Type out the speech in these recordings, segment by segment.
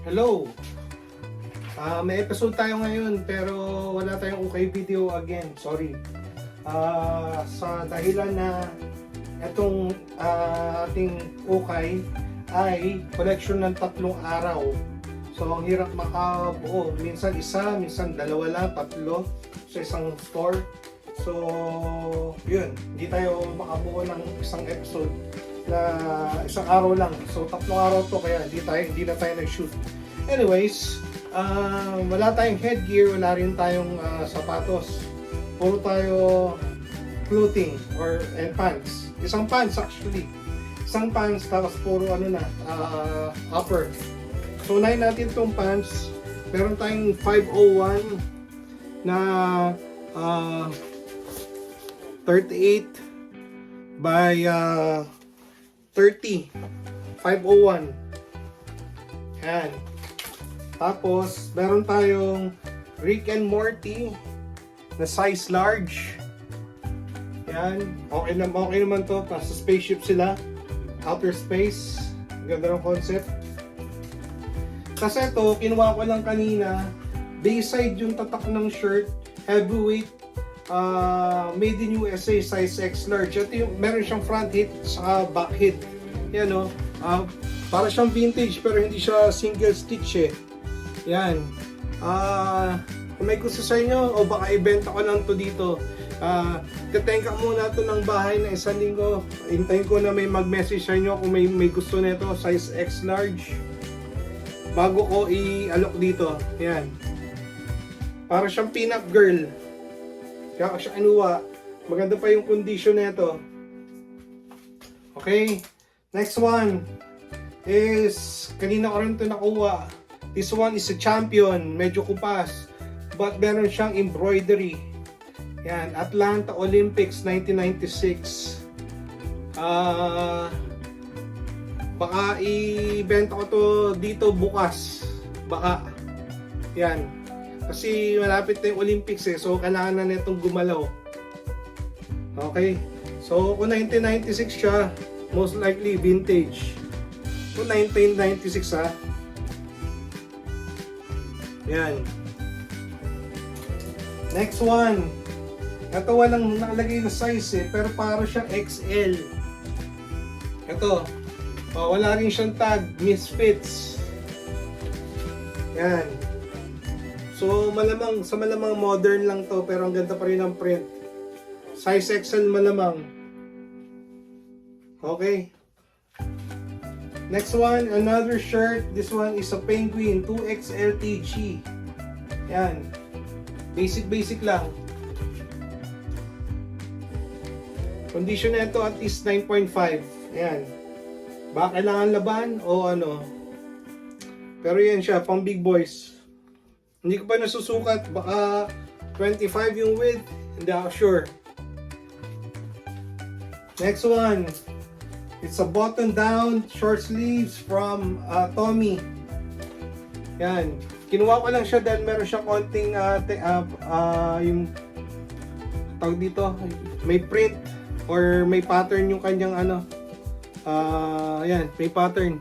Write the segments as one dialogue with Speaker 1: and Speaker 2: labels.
Speaker 1: Hello! May episode tayo ngayon pero wala tayong okay video again. Sorry. Sa dahilan na itong ating okay ay collection ng 3 araw. So ang hirap makabuo. Minsan isa, minsan dalawa lang, 3 sa isang store. So yun, hindi tayo makabuo ng isang episode na isang araw lang. So 3 araw to kaya hindi na tayo nag-shoot. Anyways, wala tayong headgear, wala rin tayong sapatos. Puro tayo clothing and pants. Isang pants actually. Isang pants tapos puro upper. So unahin natin itong pants. Meron tayong 501 na 38 by 30. 501. Yan. Tapos, meron tayong Rick and Morty na size large. Yan. Okay naman to. Nasa spaceship sila. Outer space. Ganda ng concept. Kasi ito, kinuha ko lang kanina. Bayside yung tatak ng shirt. Heavyweight. Made in USA. Size X large. Ito yung, meron siyang front hit sa back hit. Yan o. Para siyang vintage pero hindi siya single stitch eh. Yan. Kung may gusto sa inyo o baka ibenta ko lang to dito. Katengka muna to ng bahay na 1 linggo. Hintayin ko na may mag-message sa inyo kung may gusto nito, size X large. Bago ko i-alok dito. Yan. Para siyang pin-up girl. Kaya siya inuwa. Maganda pa yung condition nito. Okay. Next one is kanina ko rin ito nakuha. This one is a champion, medyo kupas, but meron siyang embroidery. Yan, Atlanta Olympics 1996. Baka ibenta ko to dito bukas. Baka. Yan. Kasi malapit na yung Olympics eh, so kailangan na netong gumalaw. Okay. So kung 1996 siya, most likely vintage. Kung 1996 ha. Yan. Next one. Ito walang nakalagay na size eh, pero para siyang XL. Ito. Wala rin siyang tag, Misfits. Yan. So malamang modern lang to, pero ang ganda pa rin ang print. Size XL malamang. Okay. Next one, another shirt. This one is a Penguin 2XL TG. Yan. Basic lang. Condition nito at least 9.5. Yan. Baka kailangan laban o ano. Pero yan siya, pang big boys. Hindi ko pa nasusukat. Baka 25 yung width. Hindi ako sure. Next one. It's a button down short sleeves from Tommy. Yan. Kinuha ko lang siya dahil meron siya konting yung tawag dito, may print or may pattern yung kanyang yan, may pattern.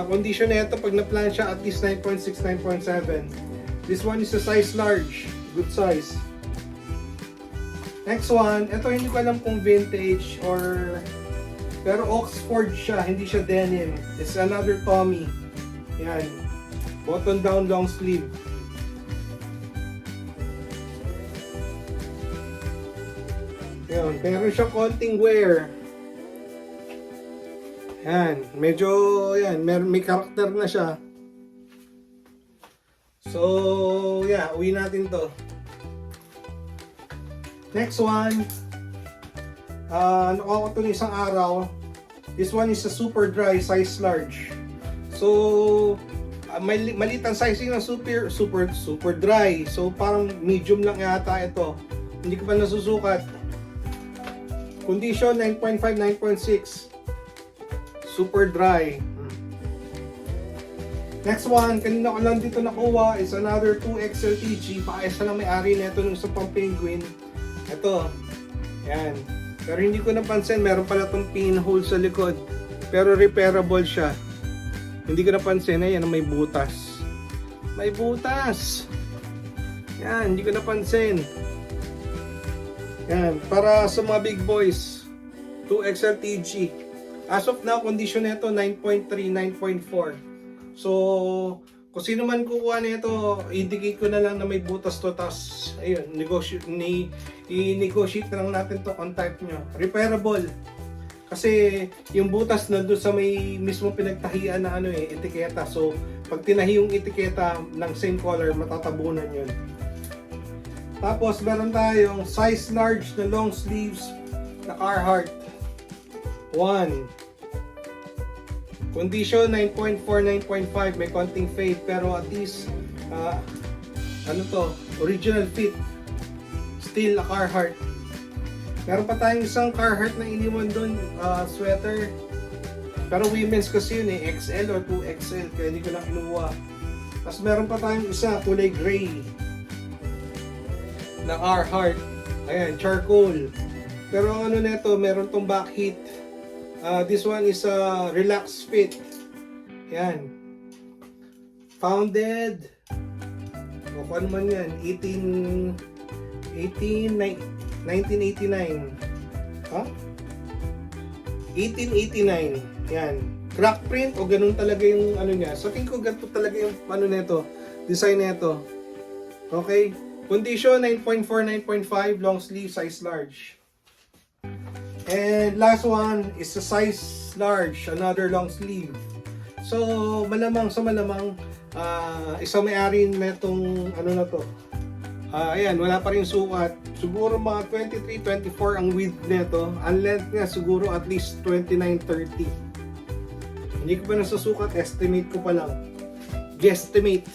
Speaker 1: Condition na ito pag na-plan siya at least 9.6, 9.7. This one is a size large. Good size. Next one, ito hindi ko alam kung vintage or pero Oxford siya, hindi siya denim. It's another Tommy. Yan. Button down long sleeve. Yan, pero siya konting wear. Yan, medyo yan, may karakter na siya. So, yeah, uwi natin to. Next one, nakuha ko ito ng isang araw. This one is a super dry, size large. So, maliit ang sizing ng super dry. So, parang medium lang yata ito. Hindi ko pa nasusukat. Condition 9.5, 9.6. Super dry. Next one, kanina ko lang dito nakuha is another 2XL TG. Baka isa lang may-ari nito ng isang pang Penguin. Ito. Yan. Pero hindi ko napansin, meron pala itong pinhole sa likod. Pero repairable siya. Hindi ko napansin, ayan, may butas. May butas! Yan, hindi ko napansin. Yan, para sa mga big boys, 2XL TG. As of now, condition nito 9.3, 9.4. So, kung sino man kukuha nito, indicate ko na lang na may butas to, tapos ayun, i-negotiate na lang natin to on type nyo. Repairable. Kasi yung butas na doon sa may mismo pinagtahian na etiketa. So, pag tinahi yung etiketa ng same color, matatabunan yun. Tapos, meron tayong size large na long sleeves na Carhartt. 1. Condition 9.4, 9.5. May konting fade, pero at least, original fit. Still a Carhartt. Meron pa tayong isang Carhartt na iniwan doon, sweater. Pero women's kasi yun XL or 2XL, kaya hindi ko lang kinuha. Tapos meron pa tayong isa, kulay gray. Na Carhartt. Ayan, charcoal. Pero ano nito, meron tong back heat. This one is a relaxed fit. Ayan. Founded. O kung ano man yan, 1989. Ha? 1889. Yan. Crack print o ganun talaga yung ano niya. So, tingin ko ganito talaga yung ano nito, design nito. Okay? Condition 9.4, 9.5, long sleeve, size large. And last one is a size large, another long sleeve. So, malamang sa malamang, isang may-ari netong ano na to. Ayan, wala pa rin sukat. Siguro mga 23, 24 ang width nito. Ang length niya siguro at least 29, 30. Hindi ko pa nasusukat, estimate ko pa lang. Guesstimate.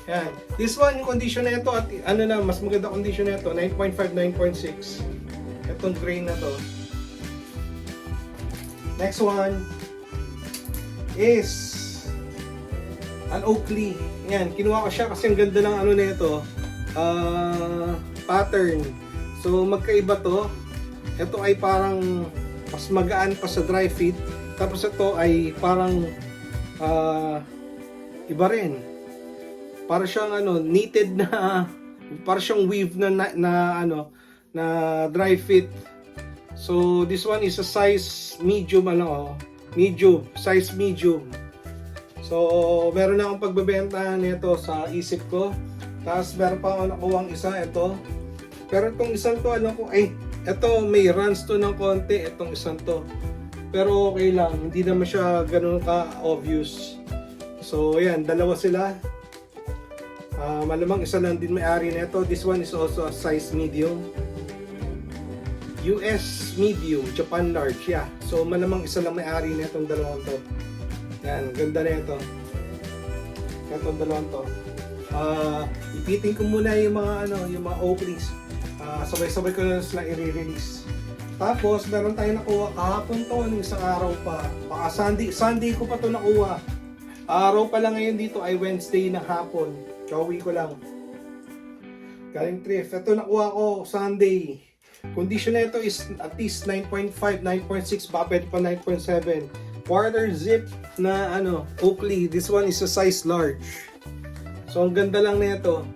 Speaker 1: Ayan. This one, yung condition nito at ano na, mas maganda condition nito, 9.5, 9.6. Itong gray na to. Next one is an Oakley. Yan, kinuha ko siya kasi ang ganda ng ano nito, pattern. So magkaiba to. Ito ay parang mas magaan pa sa dry fit. Tapos ito ay parang iba rin. Para siyang knitted na, para siyang weave na dry fit. So this one is a size medium size medium. So, meron na akong pagbebenta nito sa isip ko. Tapos, meron pa akong nakuwang isa, ito. Pero itong isang to, ito may runs to ng konti, itong isang to. Pero okay lang, hindi naman siya ganun ka-obvious. So, ayan, dalawa sila. Malamang isa lang din may-ari nito. This one is also a size medium. US medium, Japan large, yeah. So, malamang isa lang may-ari nitong dalawang to. Yan, ganda na ito. Itong dalawang to. Ipitin ko muna yung mga yung mga Oakleys. Sabay-sabay ko na sila i-release. Tapos, meron tayong nakuha kahapon to, ng isang araw pa. Baka Sunday ko pa to nakuha. Araw pa lang ngayon dito ay Wednesday na hapon. Kauwi ko lang. Galing thrift. Ito nakuha ko Sunday. Condition na ito is at least 9.5, 9.6, baka pwede pa 9.7. Quarter zip na Oakley. This one is a size large. So ang ganda lang nito.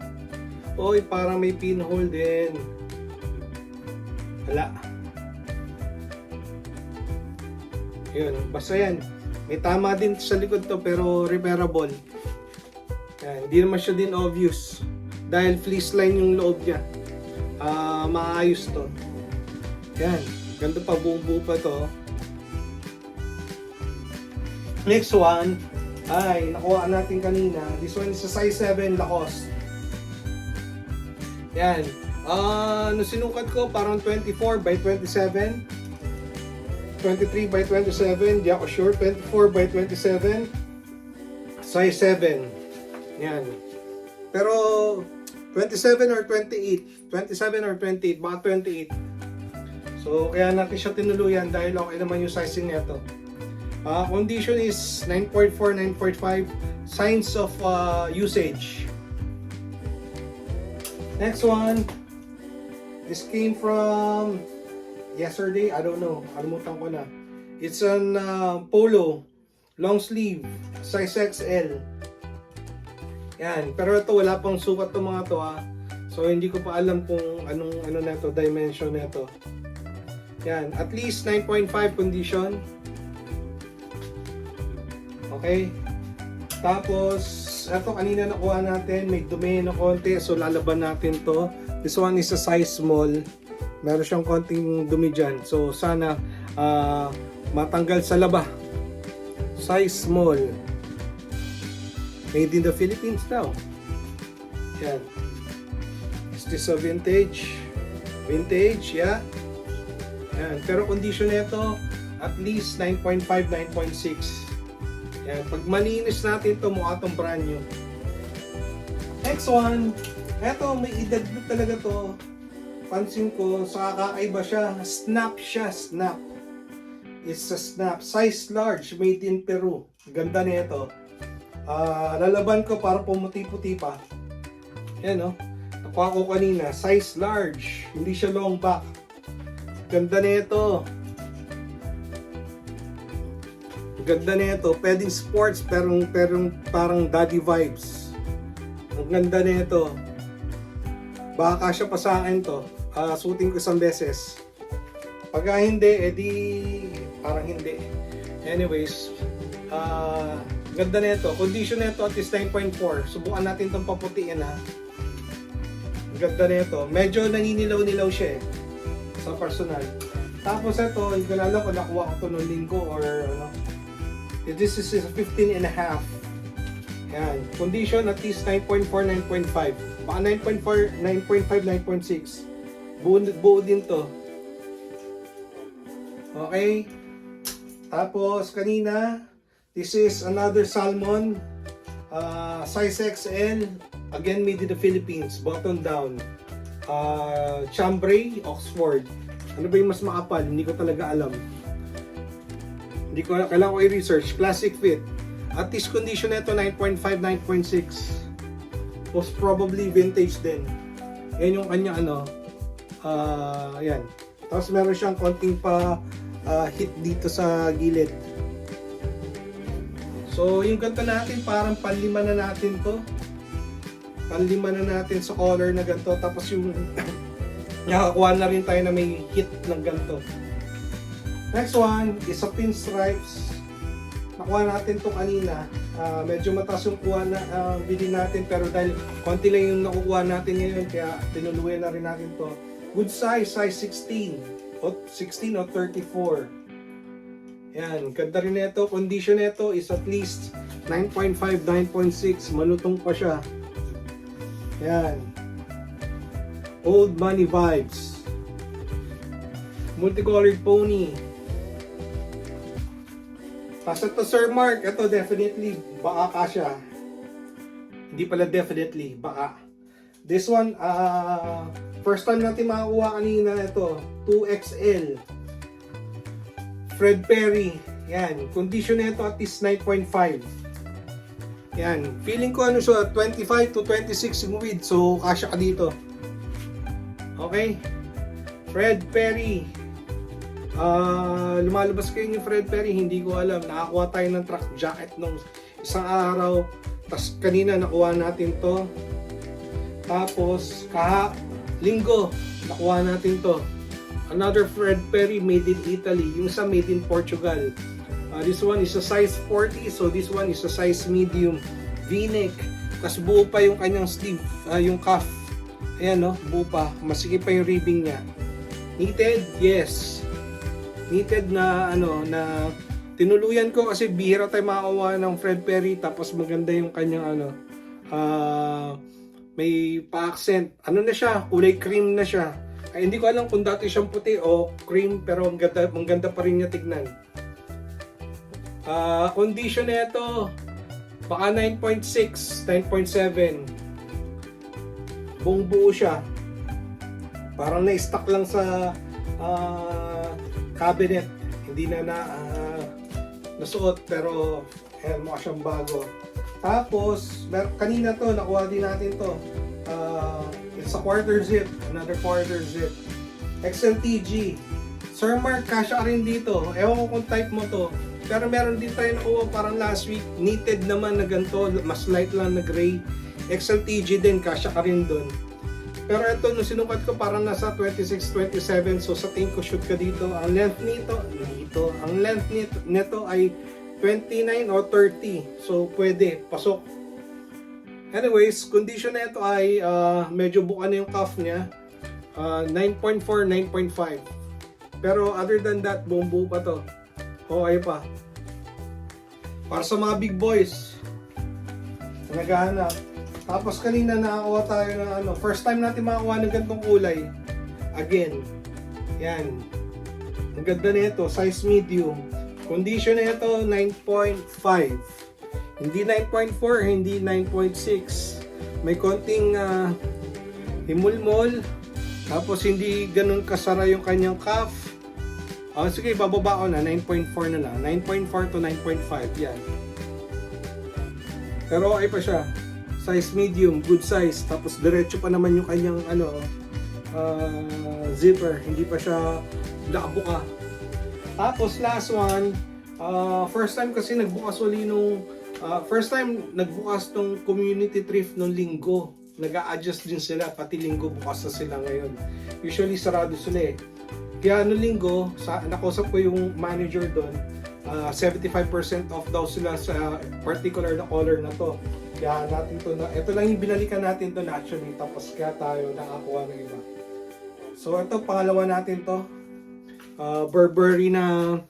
Speaker 1: Oy, parang may pinhole din. Wala. Yun, basta yan. May tama din sa likod to pero repairable. Yan, hindi naman siya din obvious. Dahil fleece line yung loob niya. Maayos to. Yan, ganda pa, buong-buo pa to. Next one ay nakuha natin kanina. This one is a size 7 Lacoste. Yan. Sinukat ko parang 24 by 27. 23 by 27. Di ako sure. 24 by 27. Size 7. Yan. Pero 27 or 28. 27 or 28. Baka 28. So kaya natin siya tinuluyan dahil okay naman yung sizing nito. Condition is 9.4, 9.5. Signs of usage. Next one. This came from yesterday. I don't know. Alimutan ko na. It's an polo. long sleeve, size XL. Yan, pero ito wala pang sukat ng mga to ha. So hindi ko pa alam kung anong na to, dimension na to. Yan, at least 9.5 condition. Okay. Tapos, ito kanina nakuha natin, may dumi na konti, so lalaban natin to. This one is a size small. Meron siyang konting dumi dyan. So sana matanggal sa laba. Size small. Made in the Philippines daw. Yan. Is this a vintage? Vintage, yeah. Yan. Pero condition nito at least 9.5, 9.6. Yan. Pag malinis natin ito, mukha itong brand new. Next one. Eto, may idagdag talaga to. Pansin ko, sa kakaiba siya. Snap siya, snap. It's a snap. Size large, made in Peru. Ganda nito. Lalaban ko para pumuti-puti pa. Yan o. Nakuha ko kanina. Size large. Hindi siya long back. Ganda nito. Ganda nito. Pwedeng sports pero parang daddy vibes. Ang ganda nito. Baka kasya pa sa akin to. Suotin ko isang beses. Pagka hindi, edi parang hindi. Anyways, ganda nito. Condition nito at least 9.4. Subukan natin itong paputiin ha. Ganda nito. Medyo naninilaw-nilaw siya eh. Sa personal. Tapos ito, hindi ko alam kung nakuha ko ito noong linggo or ano. This is 15 and a half. Yan. Condition at least 9.4, 9.5. Baka 9.4, 9.5, 9.6. Buo din to. Okay. Tapos kanina, this is another salmon. Size XL. Again, made in the Philippines. Button down. Chambray, Oxford. Ano ba yung mas makapal? Hindi ko talaga alam. Hindi ko, kailangan ko i-research. Classic fit. At least condition nito 9.5, 9.6. Most probably vintage din. Yan yung kanya ano. Yan. Tapos meron siyang konting pa hit dito sa gilid. So yung ganito natin parang panlima na natin to. Panlima na natin sa color na ganito. Tapos yung nakakuha na rin tayo na may hit ng ganito. Next one is a pinstripes. Nakuha natin to kanina. Medyo mataas yung kuha na bilhin natin pero dahil konti lang yung nakukuha natin ngayon kaya tinuluyan na rin natin to. Good size, size 16 o 16 o 34. Yan, ganda rin nito. Condition nito is at least 9.5, 9.6. Malutong pa siya. Yan. Old money vibes. Multicolored pony. Tapos ito Sir Mark, ito definitely baka kasya. Hindi pala definitely, baka. This one, first time natin makakuha kanina ito, 2XL. Fred Perry, yan. Condition nito at least 9.5. Yan, feeling ko ano siya, 25 to 26 yung width, so kasya ka dito. Okay? Fred Perry. Lumalabas kayo yung Fred Perry, hindi ko alam. Nakakuha tayo ng truck jacket nung isang araw. Tapos kanina nakuha natin to. Tapos linggo nakuha natin to. Another Fred Perry made in Italy. Yung isa made in Portugal. This one is a size 40. So this one is a size medium V-neck. Tapos buo pa yung kanyang sleeve, yung cuff. Ayan no, buo pa. Masikip pa yung ribbing niya. Knitted? Yes. Knitted na ano na tinuluyan ko kasi bihira tayo makakuha ng Fred Perry tapos maganda yung kanyang ano may pa-accent. Ano na siya? Kulay cream na siya. Ay, hindi ko alam kung dati siyang puti o cream pero ang ganda pa rin niya tignan. Condition nito baka 9.6, 9.7. Buong buo siya. Parang na-stuck lang sa cabinet, hindi na nasuot pero mukha siyang bago. Tapos kanina to nakuha din natin to. It's a quarter zip, another quarter zip. XLTG. Sir Mark, kasya rin dito. Ewan ko kung type mo to, Pero meron din tayo nakuha parang last week, knitted naman na ganito, mas light lang na gray. XLTG din, kasya ka rin doon. Pero ito, nung sinukat ko, parang nasa 26, 27. So sa tingin ko, shoot ka dito. Ang length nito ay 29 o 30. So pwede, pasok. Anyways, condition na ito ay medyo buka na yung cuff niya. 9.4, 9.5. Pero other than that, buong-buo pa to. Okay pa. Para sa mga big boys na naghahanap. Tapos kanina nakakuha tayo ng ano, first time natin makakuha ng ganitong kulay. Again. Yan. Ang ganda na ito, size medium. Condition na ito, 9.5. Hindi 9.4, hindi 9.6. May konting himulmol. Tapos hindi ganun kasara yung kanyang cuff. Sige, bababa ko na, 9.4 na lang. 9.4 to 9.5, yan. Pero okay pa siya. Size medium, good size. Tapos diretso pa naman yung kanyang zipper. Hindi pa siya nakabuka. Tapos last one, first time kasi nagbukas uli nung nagbukas nung community thrift nung linggo. Nag-a-adjust din sila, pati linggo bukas na sila ngayon. Usually sarado sila eh. Kaya nung linggo, nakausap ko yung manager doon, 75% off daw sila sa particular na color na to. Kaya natin to, ito lang yung binalikan natin to naturally, tapos kaya tayo nakakuha ng iba. So ito, pangalawa natin to, Burberry na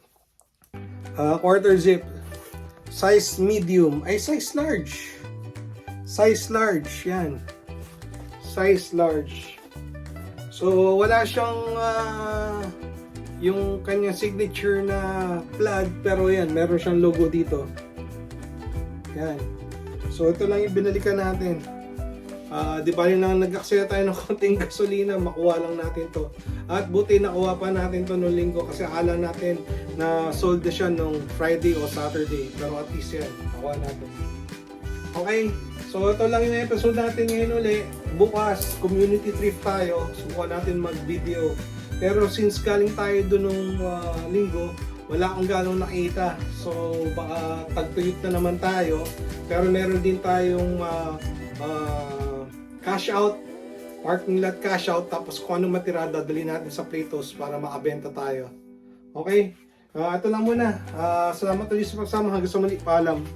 Speaker 1: quarter zip, size medium, ay size large. Size large, yan. Size large. So, wala siyang yung kanyang signature na plaid, pero yan, meron siyang logo dito. Yan. So, ito lang yung binalikan natin. Di ba yun lang nag-aksaya tayo ng konting gasolina, makuha lang natin to. At buti nakuha pa natin to noong linggo kasi akala natin na sold na siya nung Friday o Saturday. Pero at least yan, nakuha natin. Okay, so ito lang yung episode natin ngayon ulit. Bukas, community thrift tayo. Subukan natin mag-video. Pero since galing tayo doon nung linggo, wala akong ganong nakita. So baka tagtuyot na naman tayo. Pero meron din tayong cash out, parking lot cash out. Tapos kung anong matira, dadali natin sa Platos para makabenta tayo. Okay, ito lang muna. Salamat ulit sa pagsama. Hanggang sa muli, paalam.